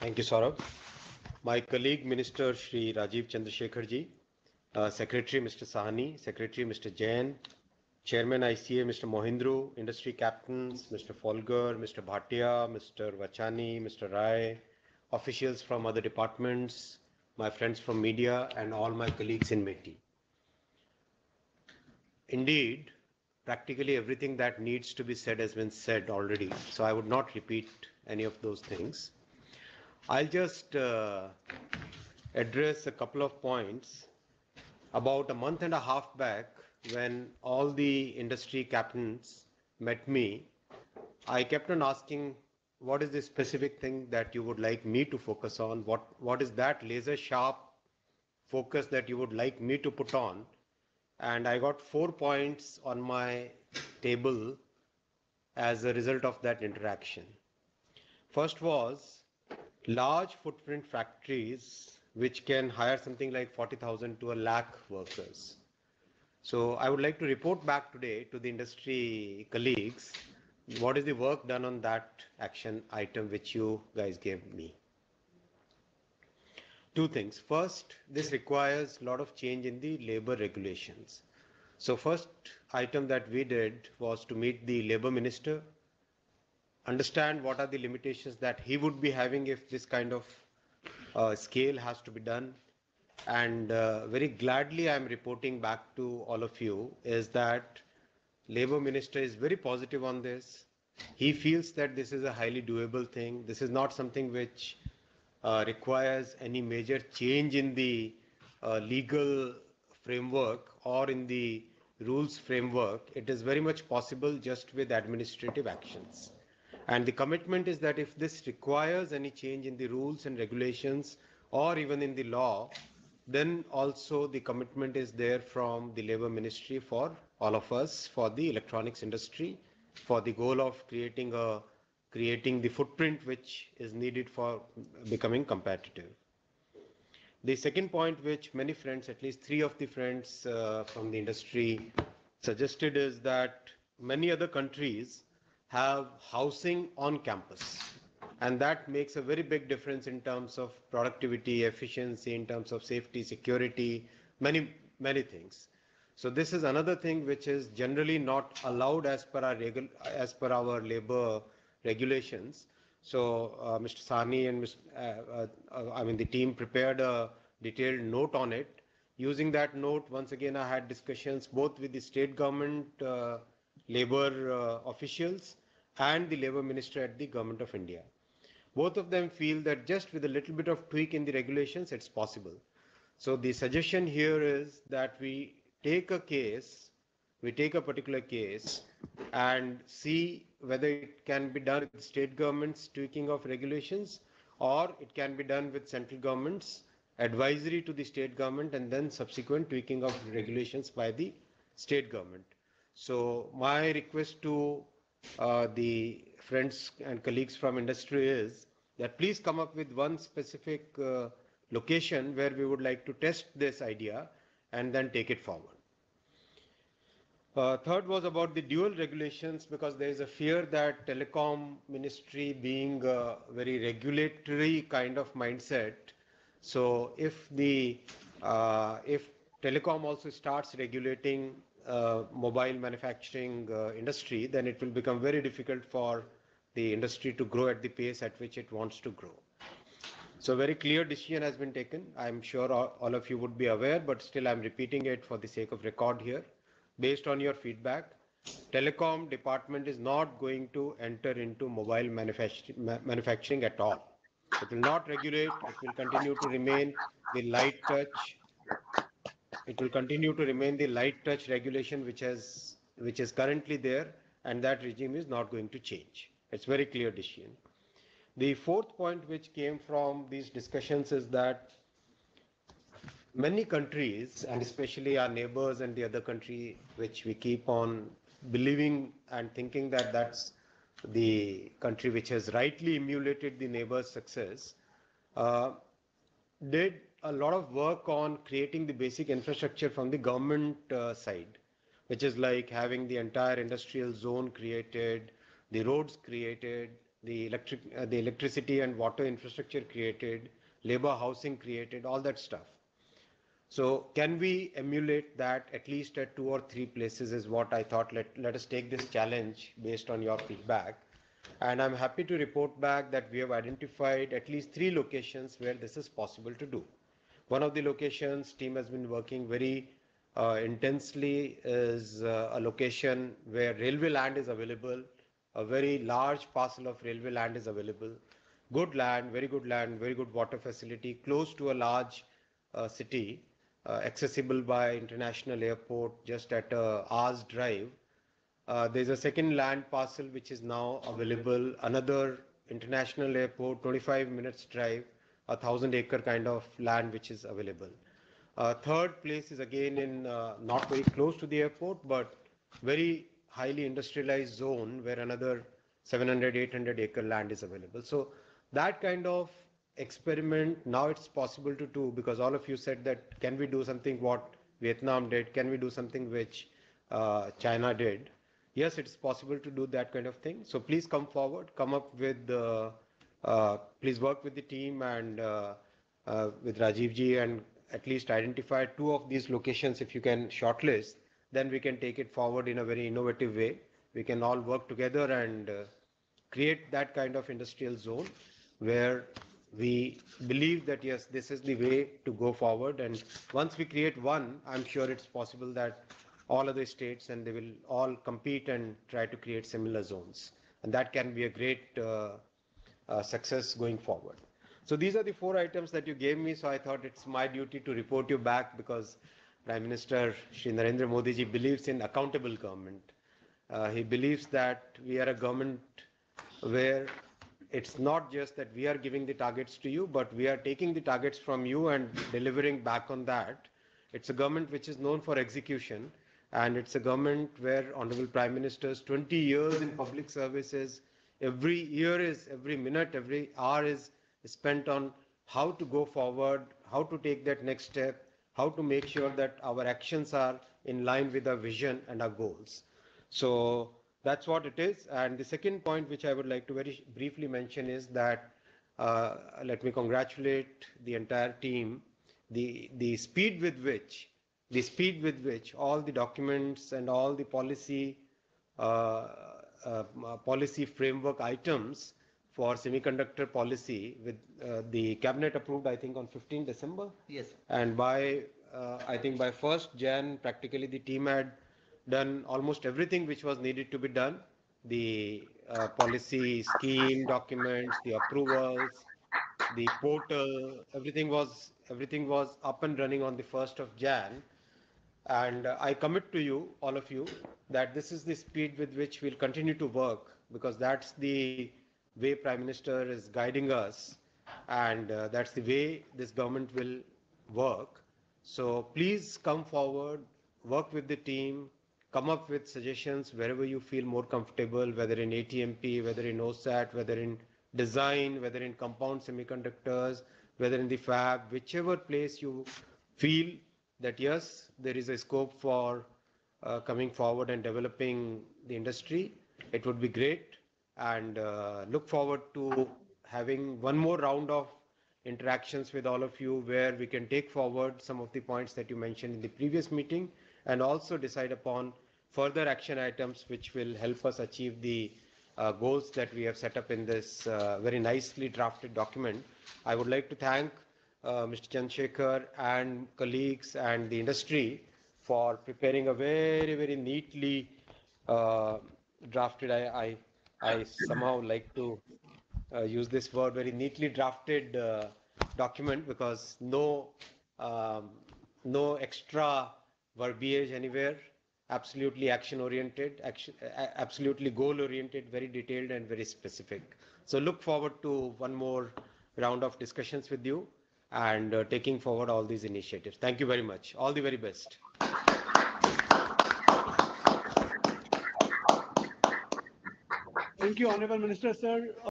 Thank you, Saurabh. My colleague, Minister Shri Rajiv Chandrasekharji, Secretary Mr. Sahani, Secretary Mr. Jain, Chairman ICA Mr. Mohindru, Industry Captains Mr. Folger, Mr. Bhatia, Mr. Vachani, Mr. Rai, officials from other departments, my friends from media, and all my colleagues in METI. Indeed, practically everything that needs to be said has been said already, so I would not repeat any of those things. I'll just address a couple of points. About a month and a half back, when all the industry captains met me, I kept on asking, what is the specific thing that you would like me to focus on? What is that laser sharp focus that you would like me to put on? And I got 4 points on my table as a result of that interaction. First was large footprint factories which can hire something like 40,000 to a lakh workers. So I would like to report back today to the industry colleagues what is the work done on that action item which you guys gave me. Two things. First, this requires a lot of change in the labor regulations. So first item that we did was to meet the labor minister, understand what are the limitations that he would be having if this kind of scale has to be done. And very gladly I'm reporting back to all of you is that Labor Minister is very positive on this. He feels that this is a highly doable thing. This is not something which requires any major change in the legal framework or in the rules framework. It is very much possible just with administrative actions. And the commitment is that if this requires any change in the rules and regulations or even in the law, then also the commitment is there from the Labour Ministry for all of us, for the electronics industry, for the goal of creating the footprint which is needed for becoming competitive. The second point which many friends, at least three of the friends from the industry suggested is that many other countries have housing on campus. And that makes a very big difference in terms of productivity, efficiency, in terms of safety, security, many things. So this is another thing which is generally not allowed as per our labor regulations. So Mr. Sani and the team prepared a detailed note on it. Using that note, once again, I had discussions both with the state government labor officials and the labor minister at the government of India. Both of them feel that just with a little bit of tweak in the regulations, it's possible. So the suggestion here is that we take a particular case and see whether it can be done with state governments tweaking of regulations, or it can be done with central governments advisory to the state government and then subsequent tweaking of regulations by the state government. So my request to the friends and colleagues from industry is that please come up with one specific location where we would like to test this idea and then take it forward. Third was about the dual regulations, because there is a fear that telecom ministry being a very regulatory kind of mindset. So if telecom also starts regulating mobile manufacturing industry, then it will become very difficult for the industry to grow at the pace at which it wants to grow. So a very clear decision has been taken. I'm sure all of you would be aware, but still I'm repeating it for the sake of record here. Based on your feedback, telecom department is not going to enter into mobile manufacturing at all. It will not regulate. It will continue to remain the light touch. It will continue to remain the light touch regulation which is currently there, and that regime is not going to change. It's very clear decision. The fourth point which came from these discussions is that many countries, and especially our neighbors and the other country which we keep on believing and thinking that that's the country which has rightly emulated the neighbor's success, uh, did a lot of work on creating the basic infrastructure from the government side, which is like having the entire industrial zone created, the roads created, the electricity and water infrastructure created, labor housing created, all that stuff. So can we emulate that at least at 2 or 3 places is what I thought. Let us take this challenge based on your feedback. And I'm happy to report back that we have identified at least 3 locations where this is possible to do. One of the locations team has been working very intensely is a location where railway land is available, a very large parcel of railway land is available, good land, very good water facility, close to a large city, accessible by international airport, just at a hour's drive. There's a second land parcel which is now available, another international airport, 25 minutes drive, 1,000 acre kind of land which is available. Third place is again in not very close to the airport, but very highly industrialized zone where another 700, 800 acre land is available. So that kind of experiment, now it's possible to do, because all of you said that can we do something what Vietnam did, can we do something which China did. Yes, it's possible to do that kind of thing. So please come forward, come up with, please work with the team and with Rajiv ji, and at least identify 2 of these locations. If you can shortlist, then we can take it forward in a very innovative way. We can all work together and create that kind of industrial zone where we believe that yes, this is the way to go forward. And once we create one, I'm sure it's possible that all other states and they will all compete and try to create similar zones. And that can be a great success going forward. So these are the 4 items that you gave me. So I thought it's my duty to report you back, because Prime Minister Shri Narendra Modi ji believes in accountable government. He believes that we are a government where it's not just that we are giving the targets to you, but we are taking the targets from you and delivering back on that. It's a government which is known for execution, and it's a government where Honorable Prime Minister's 20 years in public services, every year is, every minute, every hour is spent on how to go forward, how to take that next step, how to make sure that our actions are in line with our vision and our goals. So that's what it is. And the second point which I would like to very briefly mention is that let me congratulate the entire team. The speed with which all the documents and all the policy framework items for semiconductor policy with the cabinet approved, I think on 15 December. Yes. And by I think by 1st Jan, practically the team had done almost everything which was needed to be done. The policy scheme documents, the approvals, the portal, everything was up and running on the 1st of Jan. And I commit to you, all of you, that this is the speed with which we'll continue to work, because that's the way Prime Minister is guiding us, and that's the way this government will work. So please come forward, work with the team, come up with suggestions wherever you feel more comfortable, whether in ATMP, whether in OSAT, whether in design, whether in compound semiconductors, whether in the fab, whichever place you feel that yes, there is a scope for coming forward and developing the industry. It would be great, and look forward to having one more round of interactions with all of you where we can take forward some of the points that you mentioned in the previous meeting, and also decide upon further action items which will help us achieve the goals that we have set up in this very nicely drafted document. I would like to thank Mr. Chandrasekhar and colleagues and the industry for preparing a very neatly drafted. I somehow like to use this word, very neatly drafted document, because no extra verbiage anywhere. Absolutely action oriented, absolutely goal oriented, very detailed and very specific. So look forward to one more round of discussions with you and taking forward all these initiatives. Thank you very much. All the very best. Thank you, Honorable Minister, sir.